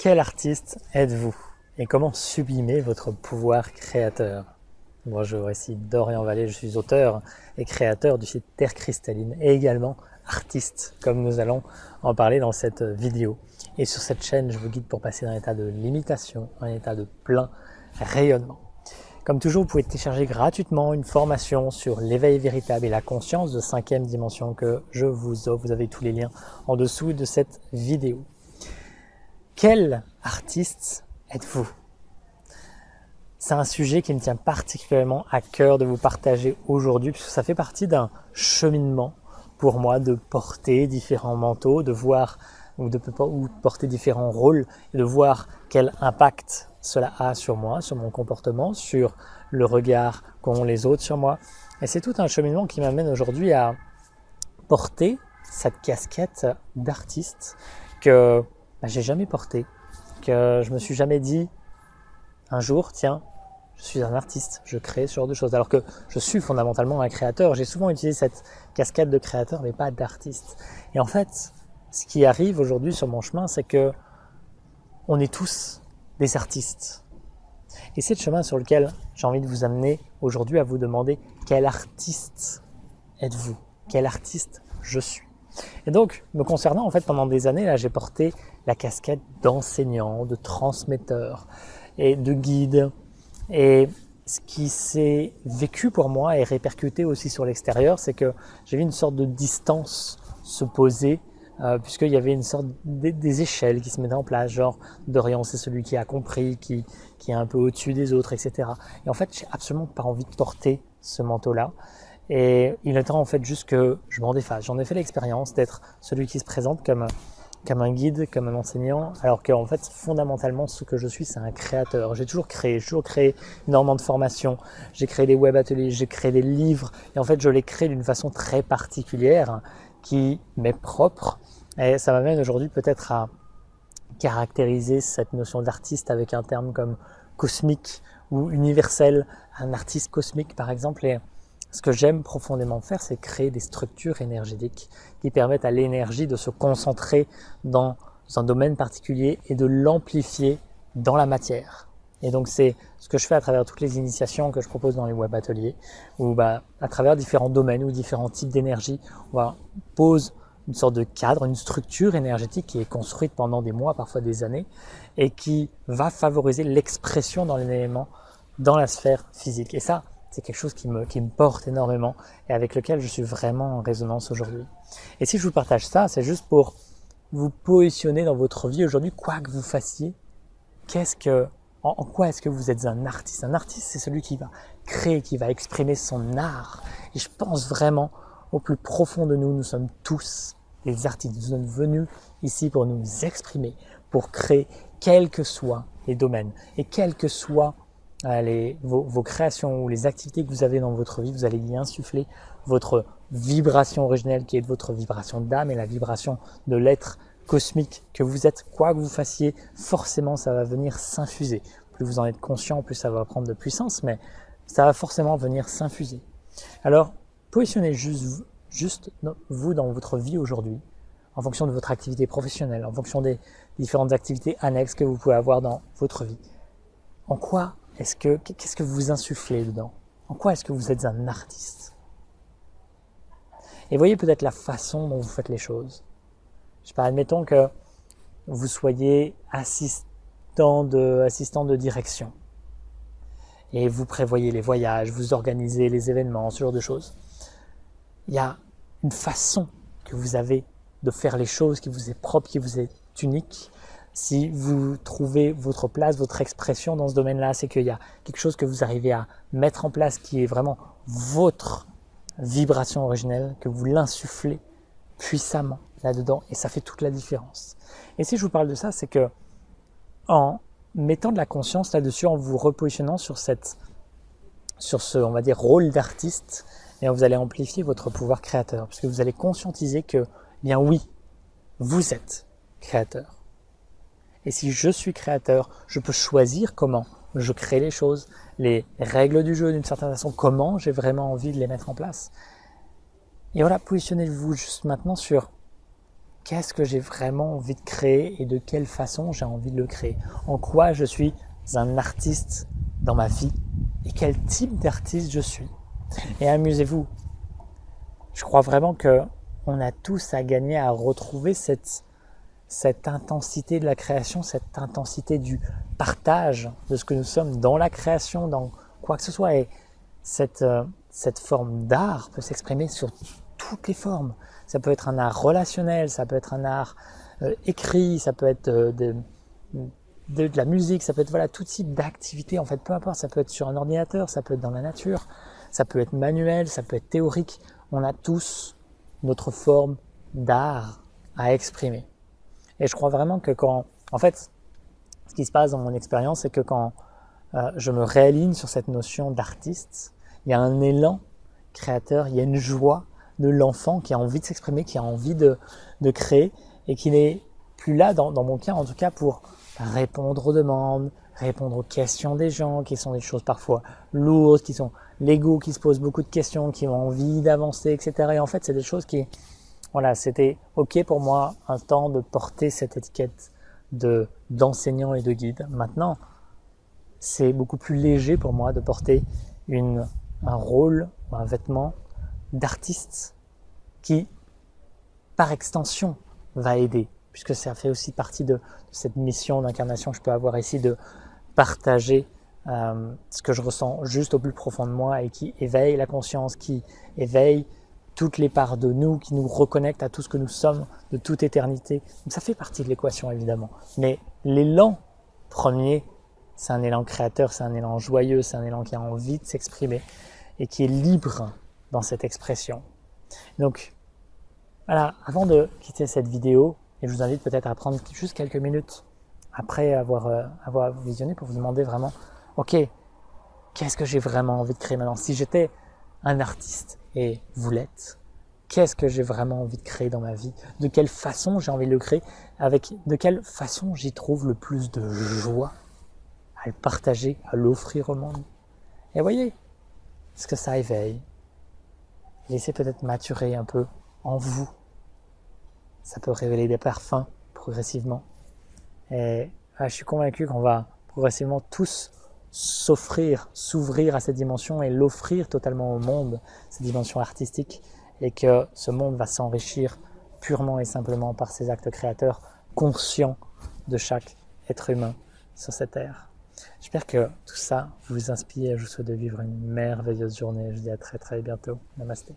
Quel artiste êtes-vous et comment sublimer votre pouvoir créateur? Bonjour, ici Dorian Vallée, je suis auteur et créateur du site Terre Cristalline et également artiste, comme nous allons en parler dans cette vidéo. Et sur cette chaîne, je vous guide pour passer d'un état de limitation à un état de plein rayonnement. Comme toujours, vous pouvez télécharger gratuitement une formation sur l'éveil véritable et la conscience de 5e dimension que je vous offre. Vous avez tous les liens en dessous de cette vidéo. Quel artiste êtes-vous? C'est un sujet qui me tient particulièrement à cœur de vous partager aujourd'hui, puisque ça fait partie d'un cheminement pour moi de porter différents manteaux, de voir ou porter différents rôles et de voir quel impact cela a sur moi, sur mon comportement, sur le regard qu'ont les autres sur moi. Et c'est tout un cheminement qui m'amène aujourd'hui à porter cette casquette d'artiste que j'ai jamais porté, que je me suis jamais dit un jour, tiens, je suis un artiste, je crée ce genre de choses. Alors que je suis fondamentalement un créateur. J'ai souvent utilisé cette casquette de créateur, mais pas d'artiste. Et en fait, ce qui arrive aujourd'hui sur mon chemin, c'est que on est tous des artistes. Et c'est le chemin sur lequel j'ai envie de vous amener aujourd'hui à vous demander quel artiste êtes-vous? Quel artiste je suis? Et donc, me concernant, en fait, pendant des années, là, j'ai porté la casquette d'enseignant, de transmetteur et de guide. Et ce qui s'est vécu pour moi et répercuté aussi sur l'extérieur, c'est que j'ai vu une sorte de distance se poser, puisqu'il y avait une sorte des échelles qui se mettaient en place, genre Dorian, c'est celui qui a compris, qui est un peu au-dessus des autres, etc. Et en fait, j'ai absolument pas envie de porter ce manteau-là. Et il est temps en fait juste que je m'en défasse. J'en ai fait l'expérience d'être celui qui se présente comme un guide, comme un enseignant, alors qu'en fait, fondamentalement, ce que je suis, c'est un créateur. J'ai toujours créé énormément de formations, j'ai créé des web ateliers, j'ai créé des livres, et en fait, je les crée d'une façon très particulière, qui m'est propre, et ça m'amène aujourd'hui peut-être à caractériser cette notion d'artiste avec un terme comme cosmique ou universel, un artiste cosmique par exemple. Et ce que j'aime profondément faire, c'est créer des structures énergétiques qui permettent à l'énergie de se concentrer dans un domaine particulier et de l'amplifier dans la matière. Et donc c'est ce que je fais à travers toutes les initiations que je propose dans les web ateliers, où à travers différents domaines ou différents types d'énergie, on pose une sorte de cadre, une structure énergétique qui est construite pendant des mois, parfois des années, et qui va favoriser l'expression dans l'élément, dans la sphère physique. Et ça, c'est quelque chose qui me porte énormément et avec lequel je suis vraiment en résonance aujourd'hui. Et si je vous partage ça, c'est juste pour vous positionner dans votre vie aujourd'hui, quoi que vous fassiez, en quoi est-ce que vous êtes un artiste? Un artiste, c'est celui qui va créer, qui va exprimer son art. Et je pense vraiment, au plus profond de nous, nous sommes tous des artistes. Nous sommes venus ici pour nous exprimer, pour créer, quels que soient les domaines et quels que soient vos créations ou les activités que vous avez dans votre vie, vous allez y insuffler votre vibration originelle qui est de votre vibration d'âme et la vibration de l'être cosmique que vous êtes. Quoi que vous fassiez, forcément ça va venir s'infuser. Plus vous en êtes conscient, plus ça va prendre de puissance, mais ça va forcément venir s'infuser. Alors, positionnez juste vous dans votre vie aujourd'hui, en fonction de votre activité professionnelle, en fonction des différentes activités annexes que vous pouvez avoir dans votre vie. En quoi qu'est-ce que vous insufflez dedans? En quoi est-ce que vous êtes un artiste? Et voyez peut-être la façon dont vous faites les choses. Je sais pas, admettons que vous soyez assistant de direction et vous prévoyez les voyages, vous organisez les événements, ce genre de choses. Il y a une façon que vous avez de faire les choses qui vous est propre, qui vous est unique. Si vous trouvez votre place, votre expression dans ce domaine-là, c'est qu'il y a quelque chose que vous arrivez à mettre en place qui est vraiment votre vibration originelle, que vous l'insufflez puissamment là-dedans et ça fait toute la différence. Et si je vous parle de ça, c'est que en mettant de la conscience là-dessus, en vous repositionnant sur ce, on va dire, rôle d'artiste, et vous allez amplifier votre pouvoir créateur, puisque vous allez conscientiser que, bien oui, vous êtes créateur. Et si je suis créateur, je peux choisir comment je crée les choses, les règles du jeu d'une certaine façon, comment j'ai vraiment envie de les mettre en place. Et voilà, positionnez-vous juste maintenant sur qu'est-ce que j'ai vraiment envie de créer et de quelle façon j'ai envie de le créer. En quoi je suis un artiste dans ma vie et quel type d'artiste je suis. Et amusez-vous, je crois vraiment qu'on a tous à gagner à retrouver cette intensité de la création, cette intensité du partage de ce que nous sommes dans la création, dans quoi que ce soit. Et cette forme d'art peut s'exprimer sur toutes les formes. Ça peut être un art relationnel, ça peut être un art écrit, ça peut être de la musique, ça peut être voilà, tout type d'activité, en fait, peu importe, ça peut être sur un ordinateur, ça peut être dans la nature, ça peut être manuel, ça peut être théorique. On a tous notre forme d'art à exprimer. Et je crois vraiment que en fait, ce qui se passe dans mon expérience, c'est que quand je me réaligne sur cette notion d'artiste, il y a un élan créateur, il y a une joie de l'enfant qui a envie de s'exprimer, qui a envie de créer et qui n'est plus là, dans mon cas en tout cas, pour répondre aux demandes, répondre aux questions des gens, qui sont des choses parfois lourdes, qui sont l'ego qui se pose beaucoup de questions, qui ont envie d'avancer, etc. Et en fait, c'est des choses qui, voilà, c'était ok pour moi un temps de porter cette étiquette d'enseignant et de guide. Maintenant, c'est beaucoup plus léger pour moi de porter un rôle, un vêtement d'artiste qui, par extension, va aider, puisque ça fait aussi partie de cette mission d'incarnation que je peux avoir ici, de partager ce que je ressens juste au plus profond de moi et qui éveille la conscience, qui éveille toutes les parts de nous, qui nous reconnecte à tout ce que nous sommes de toute éternité. Donc ça fait partie de l'équation évidemment. Mais l'élan premier, c'est un élan créateur, c'est un élan joyeux, c'est un élan qui a envie de s'exprimer et qui est libre dans cette expression. Donc voilà, avant de quitter cette vidéo, et je vous invite peut-être à prendre juste quelques minutes après avoir visionné pour vous demander vraiment, ok, qu'est-ce que j'ai vraiment envie de créer maintenant? Si j'étais un artiste et vous l'êtes, qu'est-ce que j'ai vraiment envie de créer dans ma vie? De quelle façon j'ai envie de le créer? De quelle façon j'y trouve le plus de joie à le partager, à l'offrir au monde? Et voyez ce que ça éveille. Laissez peut-être maturer un peu en vous. Ça peut révéler des parfums progressivement. Et je suis convaincu qu'on va progressivement tous s'ouvrir à cette dimension et l'offrir totalement au monde, cette dimension artistique, et que ce monde va s'enrichir purement et simplement par ces actes créateurs conscients de chaque être humain sur cette terre. J'espère que tout ça vous inspire. Je vous souhaite de vivre une merveilleuse journée. Je vous dis à très très bientôt. Namasté.